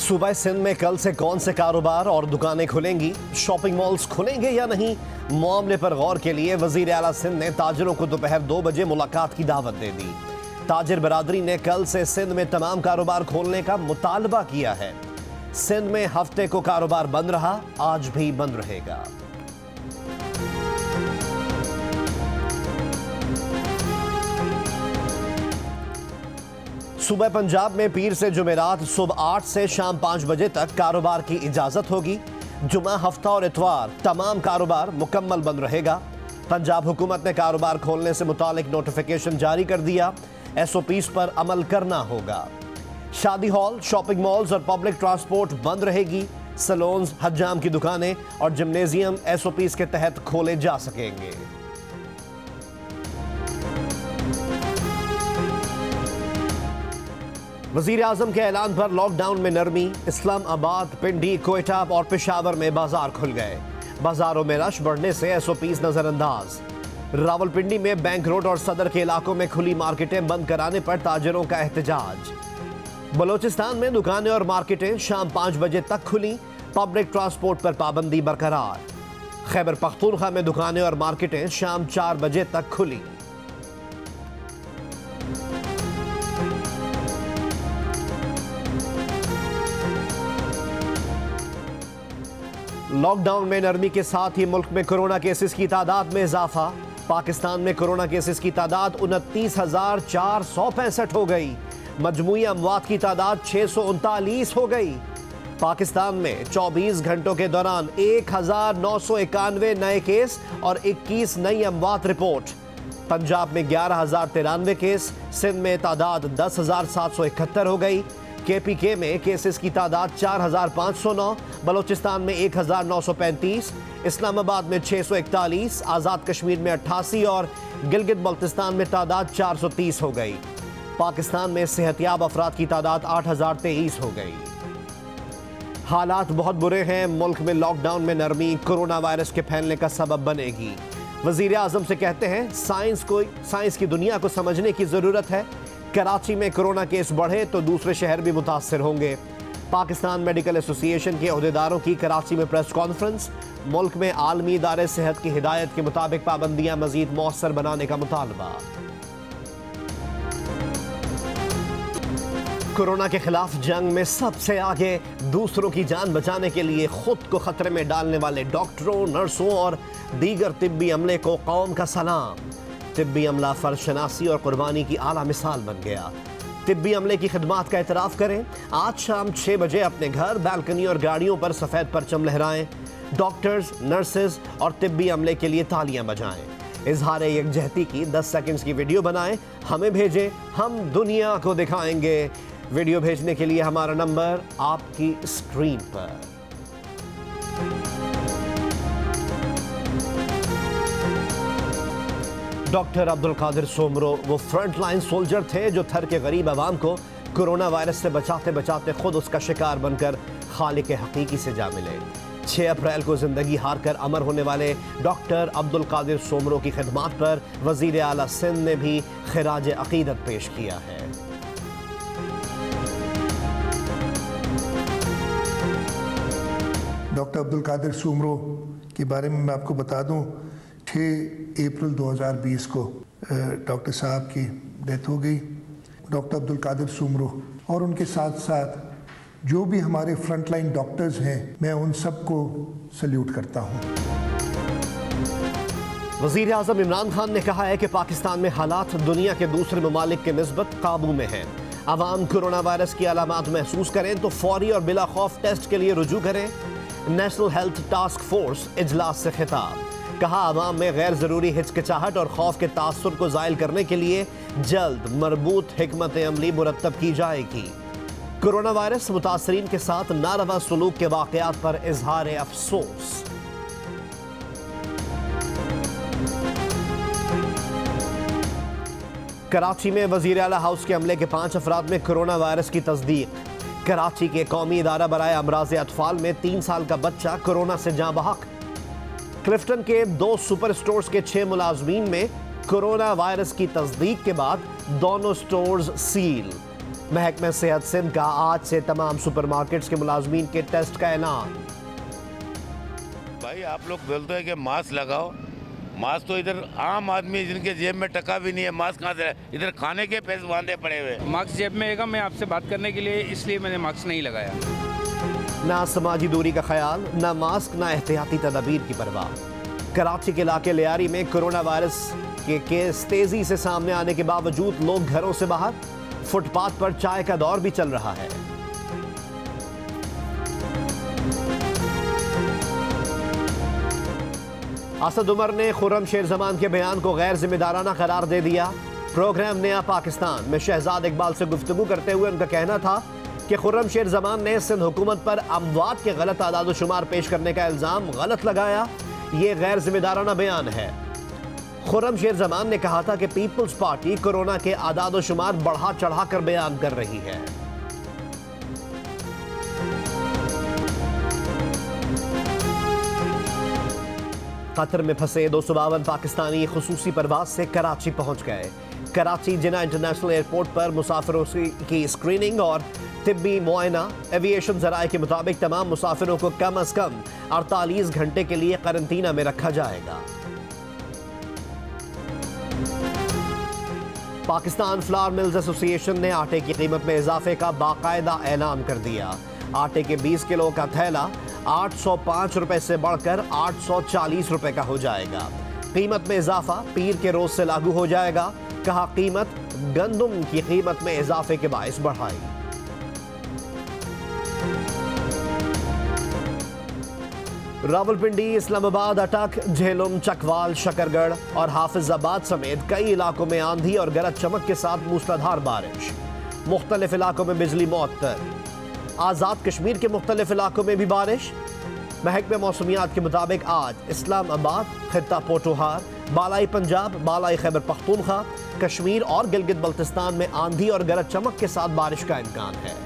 सूबा सिंध में कल से कौन से कारोबार और दुकानें खुलेंगी, शॉपिंग मॉल्स खुलेंगे या नहीं, मामले पर गौर के लिए वजीर आला सिंध ने ताजिरों को दोपहर 2 बजे मुलाकात की दावत दे दी। ताजिर बरादरी ने कल से सिंध में तमाम कारोबार खोलने का मुतालबा किया है। सिंध में हफ्ते को कारोबार बंद रहा, आज भी बंद रहेगा। सूबा पंजाब में पीर से जुमेरात सुबह 8 से शाम 5 बजे तक कारोबार की इजाजत होगी। जुमा, हफ्ता और इतवार तमाम कारोबार मुकम्मल बंद रहेगा। पंजाब हुकूमत ने कारोबार खोलने से मुतालिक नोटिफिकेशन जारी कर दिया। SOPs पर अमल करना होगा। शादी हॉल, शॉपिंग मॉल्स और पब्लिक ट्रांसपोर्ट बंद रहेगी। सैलून्स, हज्जाम की दुकानें और जिम्नेजियम SOPs के तहत खोले जा सकेंगे। वजीर आजम के ऐलान पर लॉकडाउन में नरमी। इस्लामाबाद, पिंडी, कोयटा और पेशावर में बाजार खुल गए। बाजारों में रश बढ़ने से SOPs नजरअंदाज। रावलपिंडी में बैंक रोड और सदर के इलाकों में खुली मार्केटें बंद कराने पर ताजिरों का एहतजाज। बलोचिस्तान में दुकानें और मार्केटें शाम 5 बजे तक खुली। पब्लिक ट्रांसपोर्ट पर पाबंदी बरकरार। खैबर पख्तूनख्वा में दुकानें और मार्केटें शाम 4 बजे तक खुली। लॉकडाउन में नरमी के साथ ही मुल्क में कोरोना केसेस की तादाद में इजाफा। पाकिस्तान में कोरोना केसेस की तादाद 29,465 हो गई। मजमूई अमवात की तादाद 639 हो गई। पाकिस्तान में 24 घंटों के दौरान 1,991 नए केस और 21 नई अमवात रिपोर्ट। पंजाब में 11,093 केस। सिंध में तादाद 10,771 हो गई। KPK में केसेस की तादाद 4,509, बलोचिस्तान में 1,935, इस्लामाबाद में 641, आज़ाद कश्मीर में 88 और गिलगित बल्तिस्तान में तादाद 430 हो गई। पाकिस्तान में सेहतियाब अफराद की तादाद 8,023 हो गई। हालात बहुत बुरे हैं। मुल्क में लॉकडाउन में नरमी कोरोना वायरस के फैलने का सबब बनेगी। वजीर आजम से कहते हैं साइंस की दुनिया को समझने की ज़रूरत है। कराची में कोरोना केस बढ़े तो दूसरे शहर भी मुतासर होंगे। पाकिस्तान मेडिकल एसोसिएशन के अहदेदारों की कराची में प्रेस कॉन्फ्रेंस। मुल्क में आलमी इदारे सेहत की हिदायत के मुताबिक पाबंदियां मजीद मौसर बनाने का मुतालबा। कोरोना के खिलाफ जंग में सबसे आगे दूसरों की जान बचाने के लिए खुद को खतरे में डालने वाले डॉक्टरों, नर्सों और दीगर तिब्बी अमले को कौम का सलाम। तिब्बी अमला फर्शनासी और कुर्बानी की आला मिसाल बन गया। तिब्बी अमले की खिदमात का एतराफ़ करें। आज शाम 6 बजे अपने घर, बैल्कनी और गाड़ियों पर सफ़ेद परचम लहराएं। डॉक्टर्स, नर्सेज और तिब्बी अमले के लिए तालियां बजाएं। इजहार यकजहती की 10 सेकंड्स की वीडियो बनाएं, हमें भेजें, हम दुनिया को दिखाएंगे। वीडियो भेजने के लिए हमारा नंबर आपकी स्क्रीन पर। डॉक्टर अब्दुल कादिर सोमरो वो फ्रंट लाइन सोल्जर थे जो थर के गरीब आवाम को कोरोना वायरस से बचाते बचाते खुद उसका शिकार बनकर खालिक हकीकी से जा मिले। 6 अप्रैल को जिंदगी हार कर अमर होने वाले डॉक्टर अब्दुल कादिर सोमरो की खिदमात पर वजीर आला सिंध ने भी खिराज अकीदत पेश किया है। डॉक्टर अब्दुल कादिर सोमरो के बारे में मैं आपको बता दूं, 6 अप्रैल 2020 को डॉक्टर साहब की डेथ हो गई। डॉक्टर अब्दुल कादिर सोमरो और उनके साथ साथ जो भी हमारे फ्रंटलाइन डॉक्टर्स हैं, मैं उन सबको सल्यूट करता हूँ। वज़ीर आज़म इमरान खान ने कहा है कि पाकिस्तान में हालात दुनिया के दूसरे ममालिक के निस्बत काबू में हैं। आवाम कोरोना वायरस की अलामात महसूस करें तो फौरी और बिला खौफ टेस्ट के लिए रुजू करें। नेशनल हेल्थ टास्क फोर्स इजलास से खिताब। कहा, आवाम में गैर ज़रूरी हिचकिचाहट और खौफ के तासुर को ज़ायल करने के लिए जल्द मरबूत हिकमत अमली मुरत्तब की जाएगी। कोरोना वायरस मुतासरीन के साथ नारवा सलूक के वाक़यात पर इजहार अफसोस। कराची में वज़ीर आला हाउस के अमले के 5 अफराद में कोरोना वायरस की तस्दीक। कराची के कौमी इदारा बराए अमराज़ अतफ़ाल में 3 साल का बच्चा कोरोना से जाँ बहक। क्लिफ्टन के 2 सुपर स्टोर्स के 6 मुलाजमीन में कोरोना वायरस की तस्दीक के बाद दोनों स्टोर्स सील। महकमा सेहत सिंध का आज से तमाम सुपरमार्केट्स के मुलाजमीन के टेस्ट का ऐलान। भाई आप लोग बोलते हैं कि मास्क लगाओ, मास्क तो इधर आम आदमी जिनके जेब में टका भी नहीं है, मास्क कहाँ से, इधर खाने के पैसे बांधे पड़े हुए। मास्क जेब में है, मैं आपसे बात करने के लिए इसलिए मैंने मास्क नहीं लगाया। ना समाजी दूरी का ख्याल, ना मास्क, ना एहतियाती तदाबीर की परवाह। कराची के इलाके लियारी में कोरोना वायरस के केस तेजी से सामने आने के बावजूद लोग घरों से बाहर, फुटपाथ पर चाय का दौर भी चल रहा है। असद उमर ने खुर्रम शेर जमान के बयान को गैर जिम्मेदाराना करार दे दिया। प्रोग्राम नया पाकिस्तान में शहजाद इकबाल से गुफ्तगू करते हुए उनका कहना था कि खुर्रम शेर जमान ने सिंध हुकूमत पर अमवात के गलत आदाद शुमार पेश करने का इल्जाम गलत लगाया। ये गैर जिम्मेदाराना बयान है। खुर्रम शेर जमान ने कहा था कि पीपल्स पार्टी कोरोना के आदाद शुमार बढ़ा चढ़ा कर बयान कर रही है। कतर में फंसे 252 पाकिस्तानी खुसूसी परवाज से कराची पहुंच गए। कराची जिना इंटरनेशनल एयरपोर्ट पर मुसाफिरों की स्क्रीनिंग और तिब्बी मुआयना। एविएशन जराये के मुताबिक तमाम मुसाफिरों को कम अज कम 48 घंटे के लिए क्वारंटीना में रखा जाएगा। पाकिस्तान फ्लावर मिल्स एसोसिएशन ने आटे की कीमत में इजाफे का बाकायदा ऐलान कर दिया। आटे के 20 किलो का थैला 805 रुपए से बढ़कर 840 रुपए का हो जाएगा। कीमत में इजाफा पीर के रोज से लागू हो जाएगा। कहा कीमत गंदुम की कीमत में इजाफे के बाइस बढ़ाई। रावलपिंडी, इस्लामाबाद, अटक, झेलम, चकवाल, शकरगढ़ और हाफिजाबाद समेत कई इलाकों में आंधी और गरज चमक के साथ मूसलाधार बारिश। मुख्तलिफ इलाकों में बिजली मअतल। आज़ाद कश्मीर के मुख्तलिफ इलाकों में भी बारिश। महकमे मौसमियात के मुताबिक आज इस्लामाबाद, खित्ता पोटोहार, बालाई पंजाब, बालाई खैबर पख्तूनख्वा, कश्मीर और गिलगित बल्तिस्तान में आंधी और गरज चमक के साथ बारिश का इम्कान है।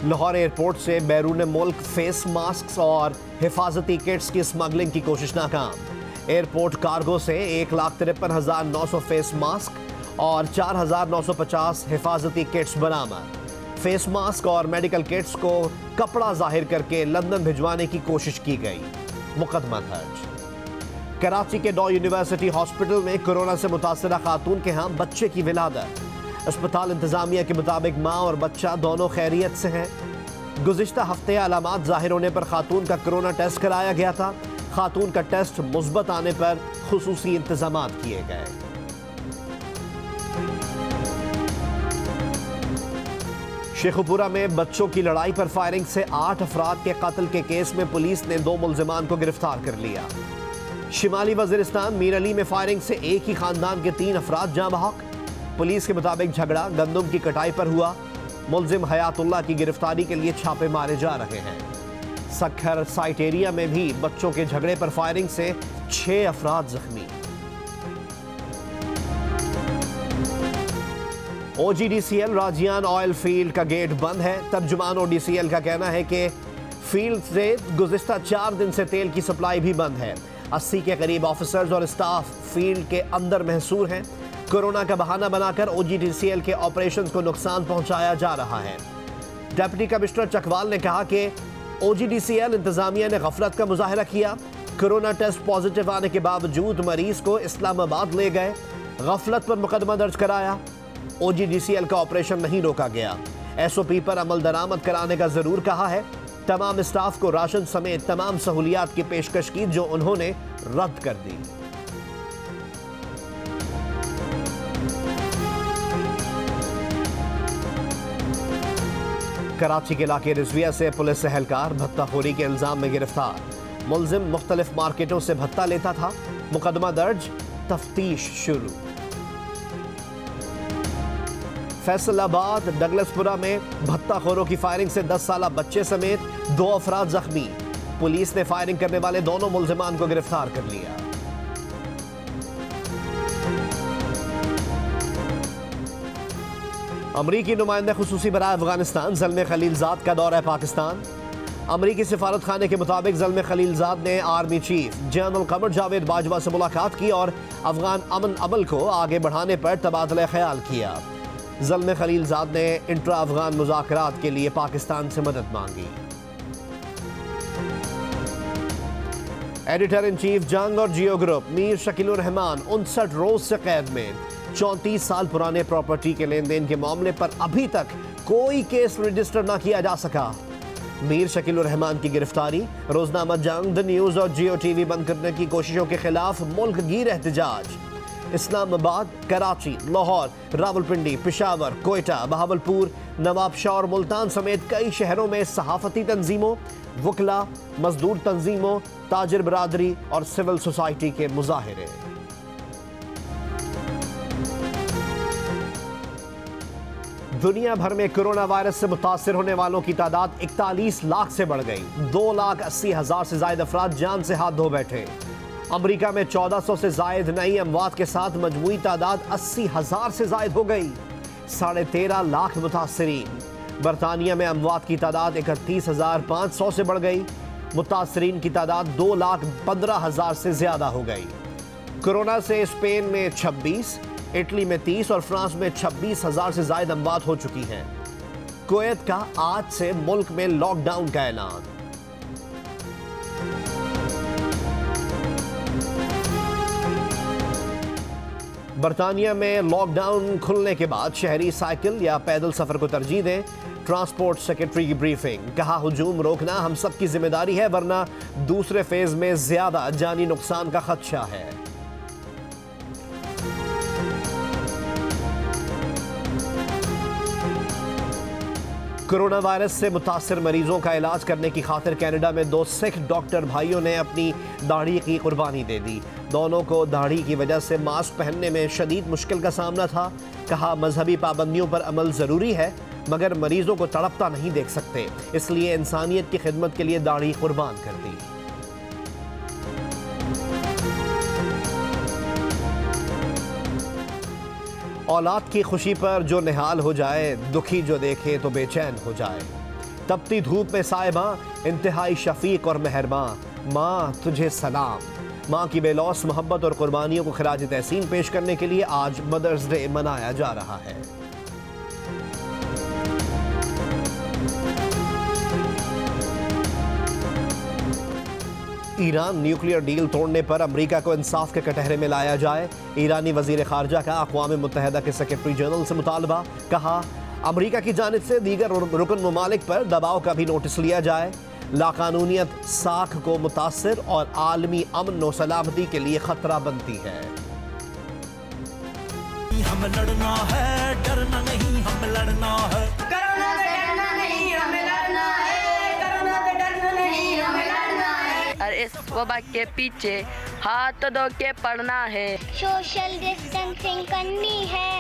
लाहौर एयरपोर्ट से बैरून मुल्क फेस मास्क और हिफाजती किट्स की स्मगलिंग की कोशिश नाकाम। एयरपोर्ट कार्गो से 1,53,900 फेस मास्क और 4,950 हिफाजती किट्स बरामद। फेस मास्क और मेडिकल किट्स को कपड़ा जाहिर करके लंदन भिजवाने की कोशिश की गई। मुकदमा दर्ज। कराची के डॉ यूनिवर्सिटी हॉस्पिटल में कोरोना से मुतासरा खातून के यहाँ बच्चे की विलादत। अस्पताल इंतजामिया के मुताबिक माँ और बच्चा दोनों खैरियत से हैं। गुज़िश्ता हफ्ते अलामात जाहिर होने पर खातून का कोरोना टेस्ट कराया गया था। खातून का टेस्ट मुस्बत आने पर खुसूसी इंतजामात किए गए। शेखुपुरा में बच्चों की लड़ाई पर फायरिंग से 8 अफराद के कत्ल के केस में पुलिस ने 2 मुल्जिमान को गिरफ्तार कर लिया। शिमाली वजीरिस्तान मीर अली में फायरिंग से एक ही खानदान के 3 अफराद जाँ बहक। पुलिस के मुताबिक झगड़ा गंदम की कटाई पर हुआ। मुल्जिम हयातुल्लाह की गिरफ्तारी के लिए छापे मारे जा रहे हैं। सखर साइट एरिया में भी बच्चों के झगड़े पर फायरिंग से 6 अफराद जख्मी। OGDCL राजियान ऑयल फील्ड का गेट बंद है। तर्जुमान ODCL का कहना है कि फील्ड से गुज़िश्ता 4 दिन से तेल की सप्लाई भी बंद है। 80 के करीब ऑफिसर्स और स्टाफ फील्ड के अंदर महसूर हैं। कोरोना का बहाना बनाकर OGDCL के ऑपरेशंस को नुकसान पहुंचाया जा रहा है। डिप्टी कमिश्नर चकवाल ने कहा कि OGDCL इंतजामिया ने गफलत का मुजाहरा किया। कोरोना टेस्ट पॉजिटिव आने के बावजूद मरीज को इस्लामाबाद ले गए। गफलत पर मुकदमा दर्ज कराया। OGDCL का ऑपरेशन नहीं रोका गया। SOP पर अमल दरामद कराने का जरूर कहा है। तमाम स्टाफ को राशन समेत तमाम सहूलियात की पेशकश की जो उन्होंने रद्द कर दी। कराची के इलाके रिजविया से पुलिस एहलकार भत्ताखोरी के इल्जाम में गिरफ्तार। मुल्जिम मुख्तलिफ मार्केटों से भत्ता लेता था। मुकदमा दर्ज, तफ्तीश शुरू। फैसलाबाद डगलसपुरा में भत्ताखोरों की फायरिंग से 10 साला बच्चे समेत 2 अफराद जख्मी। पुलिस ने फायरिंग करने वाले दोनों मुल्जिमान को गिरफ्तार कर लिया। अमरीकी नुमाइंदा खुसूसी बराए अफगानिस्तान ज़ल्मे खलीलजाद का दौरा पाकिस्तान। अमरीकी सिफारत खाने के मुताबिक ज़ल्मे खलीलजाद ने army chief general Qamar Javed Bajwa से मुलाकात की और अफगान अमन अमल को आगे बढ़ाने पर तबादला ख्याल किया। ज़ल्मे खलीलजाद ने इंट्रा अफगान मुज़ाकरात के लिए पाकिस्तान से मदद मांगी। एडिटर इन चीफ जंग और जियो ग्रुप मीर शकीलुर रहमान 59 रोज से कैद में। 34 साल पुराने प्रॉपर्टी के लेन देन के मामले पर अभी तक कोई केस रजिस्टर न किया जा सका। मीर शकीलुर रहमान की गिरफ्तारी, रोजनामा जंग, द न्यूज और जियो टीवी बंद करने की कोशिशों के खिलाफ मुल्क गिर एहतजाज। इस्लामाबाद, कराची, लाहौर, रावलपिंडी, पेशावर, कोयटा, बहावलपुर, नवाबशाह और मुल्तान समेत कई शहरों में सहाफती तंजीमों, वकला, मजदूर तंजीमों, ताजिर बरादरी और सिविल सोसाइटी के मुजाहिरे। दुनिया भर में कोरोना वायरस से मुतासिर होने वालों की तादाद 41 लाख से बढ़ गई। 2,80,000 से ज्यादा अफराद जान से हाथ धो बैठे। अमेरिका में 1400 से ज्यादा नई अमवात के साथ मजमूई तादाद 80,000 से ज्यादा हो गई। 13.5 लाख मुतासरीन। बरतानिया में अमवात की तादाद 31,500 से बढ़ गई। मुतासरीन की तादाद 2,15,000 से ज्यादा हो गई। कोरोना से स्पेन में 26, इटली में 30 और फ्रांस में 26,000 से ज्यादा अमवात हो चुकी हैं। कुवैत का आज से मुल्क में लॉकडाउन का ऐलान। बरतानिया में लॉकडाउन खुलने के बाद शहरी साइकिल या पैदल सफर को तरजीह दें। ट्रांसपोर्ट सेक्रेटरी की ब्रीफिंग, कहा हुजूम रोकना हम सब की जिम्मेदारी है वरना दूसरे फेज में ज्यादा जानी नुकसान का खदशा है। कोरोना वायरस से मुतासिर मरीजों का इलाज करने की खातिर कनाडा में 2 सिख डॉक्टर भाइयों ने अपनी दाढ़ी की कुर्बानी दे दी। दोनों को दाढ़ी की वजह से मास्क पहनने में शदीद मुश्किल का सामना था। कहा मजहबी पाबंदियों पर अमल ज़रूरी है मगर मरीजों को तड़पता नहीं देख सकते, इसलिए इंसानियत की खिदमत के लिए दाढ़ी कुर्बान कर दी। औलाद की खुशी पर जो निहाल हो जाए, दुखी जो देखे तो बेचैन हो जाए। तपती धूप में साहिबा इंतहाई शफीक और मेहरबान, माँ तुझे सलाम। माँ की बेलौस मोहब्बत और कुर्बानियों को खिराज तहसीन पेश करने के लिए आज मदर्स डे मनाया जा रहा है। ईरान न्यूक्लियर डील तोड़ने पर अमेरिका को इंसाफ के कटहरे में लाया जाए। ईरानी वजीर खारजा का अक़वाम मुत्तहिदा के सेक्रेटरी जनरल से मुतालबा। कहा अमेरिका की जानिब से दीगर रुकन ममालिक पर दबाव का भी नोटिस लिया जाए। लाकानूनियत साख को मुतासिर और आलमी अमन व सलामती के लिए खतरा बनती है। हम लड़ना है, डरना नहीं, हम लड़ना है। कोरोना से डरना नहीं, हमें लड़ना है। कोरोना से डरना नहीं, हमें लड़ना है। और इस वबा के पीछे हाथ धो के पड़ना है। सोशल डिस्टेंसिंग करनी है,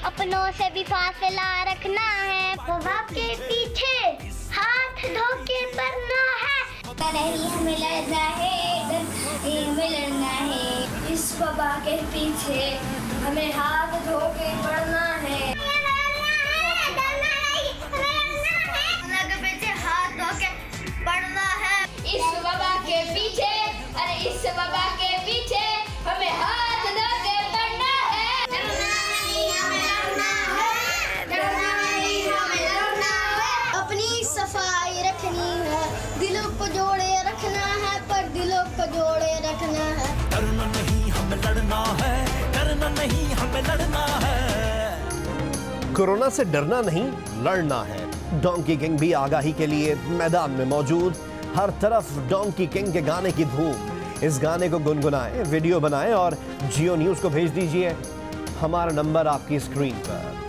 अपनों से भी फासला रखना है। वबा के पीछे हाथ धो के पड़ना है। नहीं हमें लड़ना है, हमें लड़ना है। इस वबा के पीछे हमें हाथ धो के पड़ना है। हाथ धो के पड़ना है। इस वबा के पीछे, अरे इस वबा के पीछे हमें हाथ धो के पड़ना है। डरना नहीं, हमें लड़ना है। डरना नहीं, हमें लड़ना है। अपनी सफाई रखनी है, दिलों को जोड़े रखना है, पर दिलों को जोड़े रखना है। डरना नहीं, हमें लड़ना है। डरना नहीं, हमें लड़ना है। कोरोना से डरना नहीं, लड़ना है। डोंकी किंग भी आगाही के लिए मैदान में मौजूद। हर तरफ डोंकी किंग के गाने की धूम। इस गाने को गुनगुनाएं, वीडियो बनाएं और जियो न्यूज़ को भेज दीजिए। हमारा नंबर आपकी स्क्रीन पर।